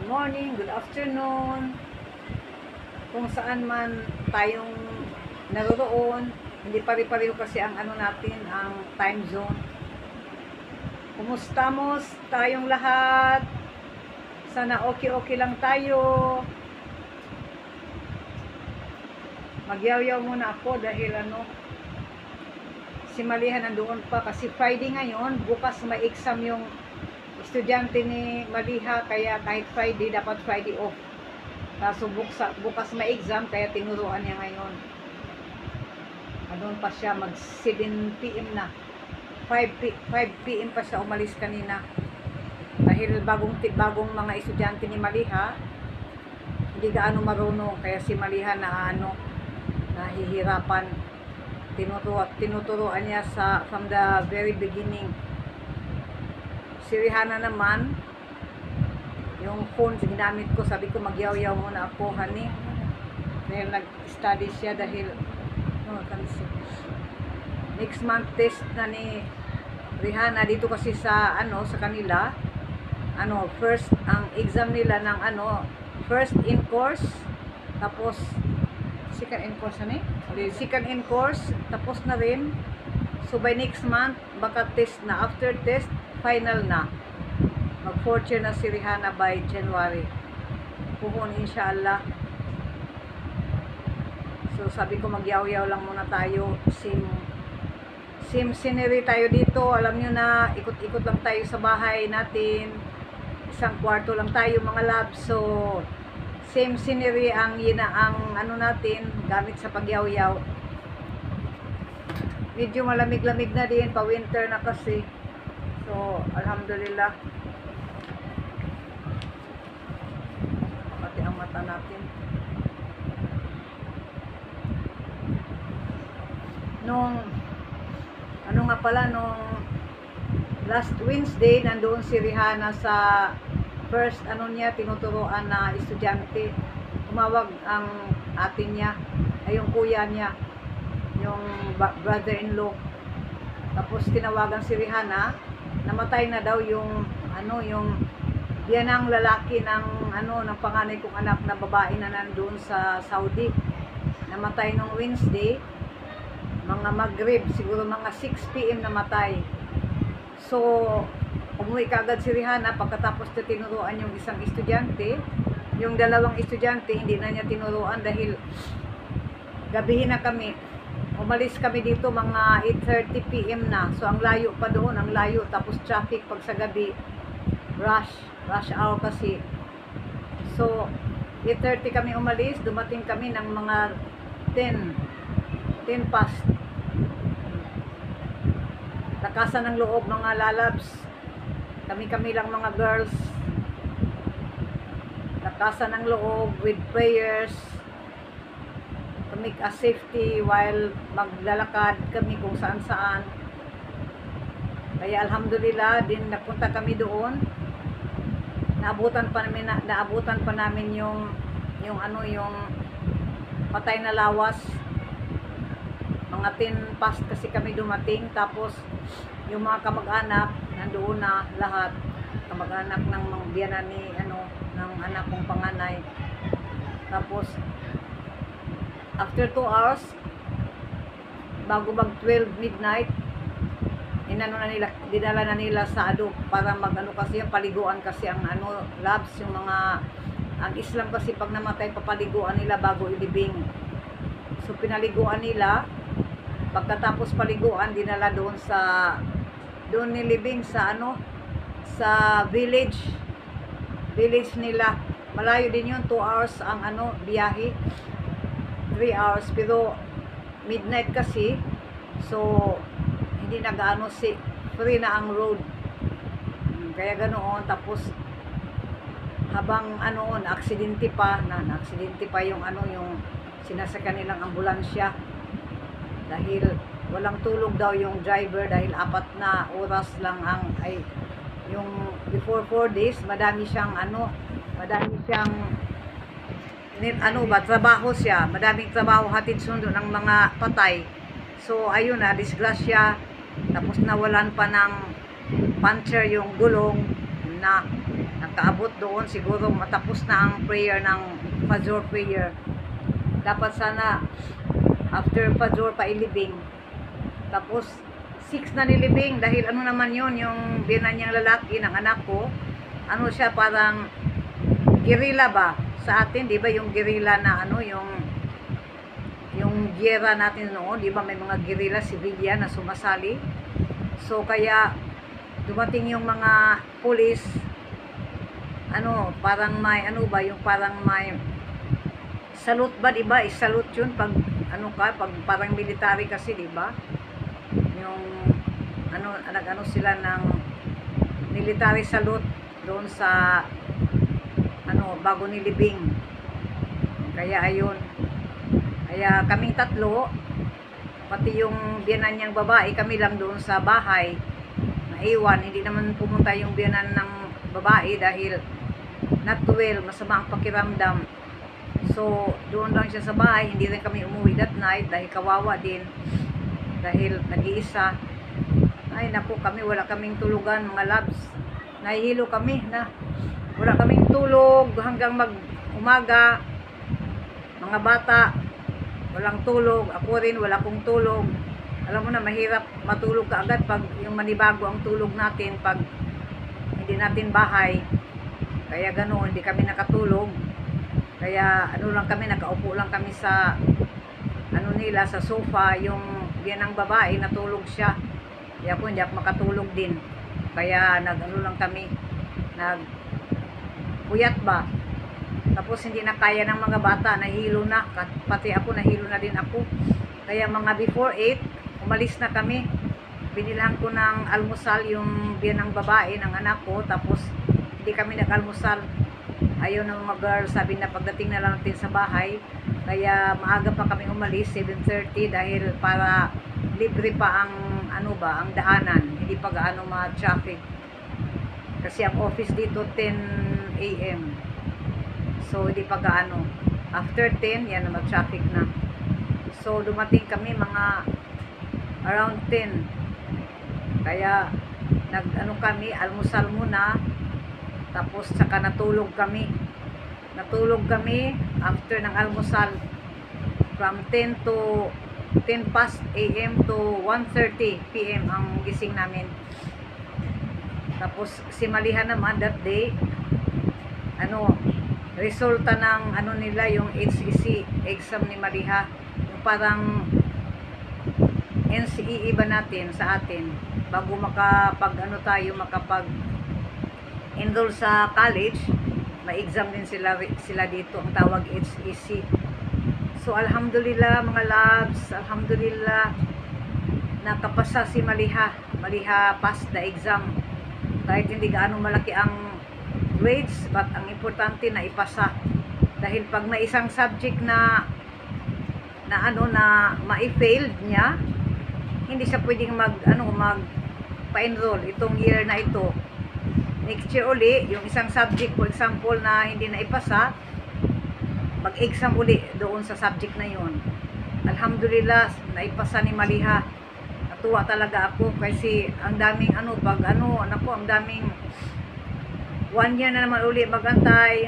morning, good afternoon, kung saan man tayong naroroon. Hindi pare-pareho kasi ang ano natin, ang time zone. Kumustamos tayong lahat? Sana okay lang tayo. Magyaw-yaw muna ako dahil si Maliha nandoon pa kasi Friday ngayon. Bukas may exam yung estudyante ni Maliha, kaya kahit Friday, dapat Friday off. Kaso bukas may exam, kaya tinuruan niya ngayon. Doon pa siya, mag 7 PM na. 5 PM pa siya umalis kanina. Dahil bagong mga estudyante ni Maliha, hindi gaano marunong, kaya si Maliha nahihirapan. Tinuturuan niya from the very beginning. Si Rihanna naman, yung phone ginamit ko, sabi ko magyaw-yaw muna ako, honey. Dahil nag-study siya dahil next month test na ni Rihanna dito kasi sa sa kanila. First ang exam nila ng first in course, tapos second in course second in course, tapos na rin. So by next month baka test na, after test final na. Mag 4th year na si Rihanna by January. Puhon inshallah. So sabi ko magyaw-yaw lang muna tayo. Sim scenery tayo dito. Alam nyo na, ikot-ikot lang tayo sa bahay natin. Isang kwarto lang tayo mga love. So same scenery ang natin gamit sa pagyaw-yaw. Medyo malamig-lamig na din, pa winter na kasi. So alhamdulillah. Pati ang mata natin. Nung last Wednesday, nandoon si Rihanna sa first niya, tinuturuan na estudyante. Tumawag ang atin niya, ay yung kuya niya, yung brother-in-law. Tapos tinawagan si Rihanna, namatay na daw yung yan ang lalaki ng ng panganay kong anak na babae na nandoon sa Saudi. Namatay nung Wednesday, mga Maghrib, siguro mga 6 PM namatay. So umuwi kaagad si Rihanna pagkatapos na tinuruan yung isang estudyante. Yung dalawang estudyante hindi na niya tinuruan dahil gabihin na kami. Umalis kami dito mga 8:30 PM na. So ang layo pa doon, ang layo. Tapos traffic pag sa gabi, rush hour kasi. So 8:30 kami umalis, dumating kami ng mga 10 past. Lakasan ng loob mga lalabs. Kami lang mga girls. Lakasan ng loob with prayers to make us safety while maglalakad kami kung saan. Kaya alhamdulillah din napunta kami doon. Naabutan pa namin yung patay na lawas. Mga 10 past kasi kami dumating. Tapos yung mga kamag-anak nandoon na lahat, kamag-anak ng mga biyanan ni ng anak kong panganay. Tapos after 2 hours bago mag 12 midnight, dinala na nila sa para kasi paliguan kasi ang labs, yung mga ang Islam kasi pag namatay papaliguan nila bago ilibing. So pinaliguan nila. Pagkatapos paliguan, dinala doon nilibing sa sa village nila. Malayo din yun, 2 hours ang biyahe, 3 hours, pero midnight kasi, so hindi na gaano free na ang road, kaya ganoon. Tapos habang aksidente pa yung yung sinasakyan nilang ambulansya dahil walang tulog daw yung driver dahil 4 na oras lang yung before 4 days, madami siyang trabaho siya, madaming trabaho, hatid sundo ng mga patay. So ayun na, disgrasya. Tapos nawalan pa ng puncture yung gulong na nakaabot doon, siguro matapos na ang prayer ng Fajr prayer. Dapat sana after Fajr pailibing. Tapos 6 na nilibing dahil ano naman yun, yung binan niyang lalaki ng anak ko, ano siya, parang guerrilla ba sa atin, di ba, yung guerrilla na ano, yung giyera natin noon, di ba, may mga guerrilla civilian na sumasali. So kaya dumating yung mga police, ano, parang may ano ba, yung parang may salute ba, di ba, salute yun pag ano ka, pag parang military kasi, di ba, yung ano, nag-ano sila ng military salute doon sa ano, bago nilibing. Kaya ayun, kaya kaming tatlo, pati yung biyanan niyang babae, kami lang doon sa bahay naiwan. Hindi naman pumunta yung biyanan ng babae dahil not well, masama ang pakiramdam. So doon lang siya sa bahay, hindi rin kami umuwi that night dahil kawawa din, dahil nag-iisa. Ay naku, kami wala kaming tulugan mga loves, nahihilo kami na wala kaming tulog hanggang mag-umaga. Mga bata walang tulog, ako rin wala kong tulog. Alam mo na, mahirap matulog ka agad pag yung manibago ang tulog natin pag hindi natin bahay. Kaya ganoon, hindi kami nakatulog. Kaya ano lang kami, nakaupo lang kami sa ano nila, sa sofa. Yung yan ang babae, natulog siya. Kaya ako hindi ako makatulog din. Kaya nag-ano lang kami, nag-puyat ba. Tapos hindi na kaya ng mga bata, nahilo na. Pati ako, nahilo na din ako. Kaya mga before 8, umalis na kami. Binilang ko ng almusal yung biyan ng babae ng anak ko. Tapos hindi kami nag-almusal. Ayaw ng mga girls, sabi na pagdating na lang natin sa bahay. Kaya maaga pa kami umalis, 7:30, dahil para libre pa ang ano ba, ang daanan. Hindi pa gaano ma-traffic. Kasi ang office dito 10 AM. So hindi pa gaano. After 10, yan na mag-traffic na. So dumating kami mga around 10. Kaya nag-ano kami, almusal muna. Tapos saka natulog kami. Natulog kami after ng almusal. From 10 past AM to 1:30 PM ang gising namin. Tapos si Maliha naman that day, ano, resulta ng ano nila, yung HEC exam ni Maliha, yung parang NCEE ba natin sa atin, bago makapag ano tayo, makapag enroll sa college, may exam din sila dito, ang tawag HEC. So alhamdulillah mga loves, alhamdulillah nakapasa si Maliha. Maliha passed the exam. Kahit hindi gaano malaki ang grades, but ang importante na ipasa. Dahil pag may isang subject na ma-failed niya, hindi siya pwedeng pa-enroll itong year na ito. Next year uli, yung isang subject, for example, na hindi na ipasa, mag-exam uli doon sa subject na yun. Alhamdulillah, naipasa ni Maliha. Natuwa talaga ako kasi ang daming ang daming 1 year na naman uli magantay.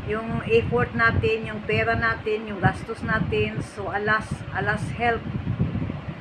Yung effort natin, yung pera natin, yung gastos natin. So alas help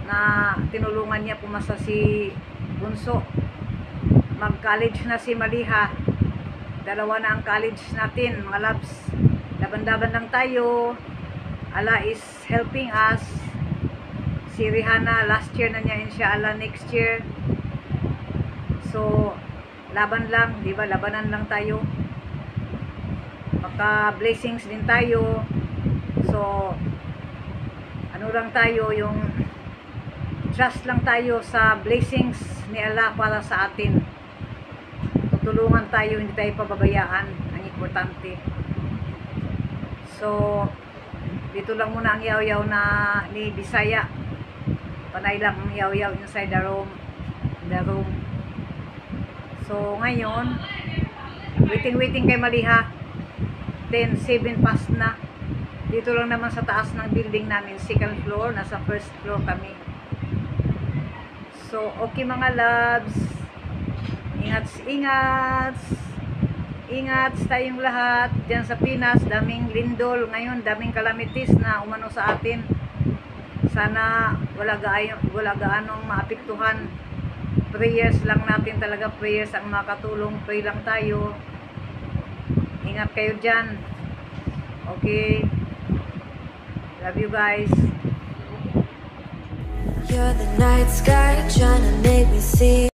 na tinulungan niya pumasa si Bunso. Mag-college na si Maliha. 2 na ang college natin, mga loves. Laban-laban lang tayo. Allah is helping us. Si Rihanna, last year na niya, inshallah next year. So laban lang, di ba? Labanan lang tayo. Maka blessings din tayo. So ano lang tayo, yung trust lang tayo sa blessings ni Allah para sa atin. Tutulungan tayo, hindi tayo pababayaan. Ang importante. So dito lang muna ang yaw-yaw na ni Bisaya. Panay lang ang yaw-yaw inside the room. So ngayon, waiting kay Maliha. 10:07 past na. Dito lang naman sa taas ng building namin, second floor, nasa first floor kami. So okay mga loves, ingat. Ingat sa tayong lahat. Diyan sa Pinas, daming lindol. Ngayon, daming kalamitis na umano sa atin. Sana wala gaanong maapektuhan. Prayers lang natin talaga. Prayers ang makatulong. Pray lang tayo. Ingat kayo dyan. Okay. Love you guys. You're the night sky trying to make me see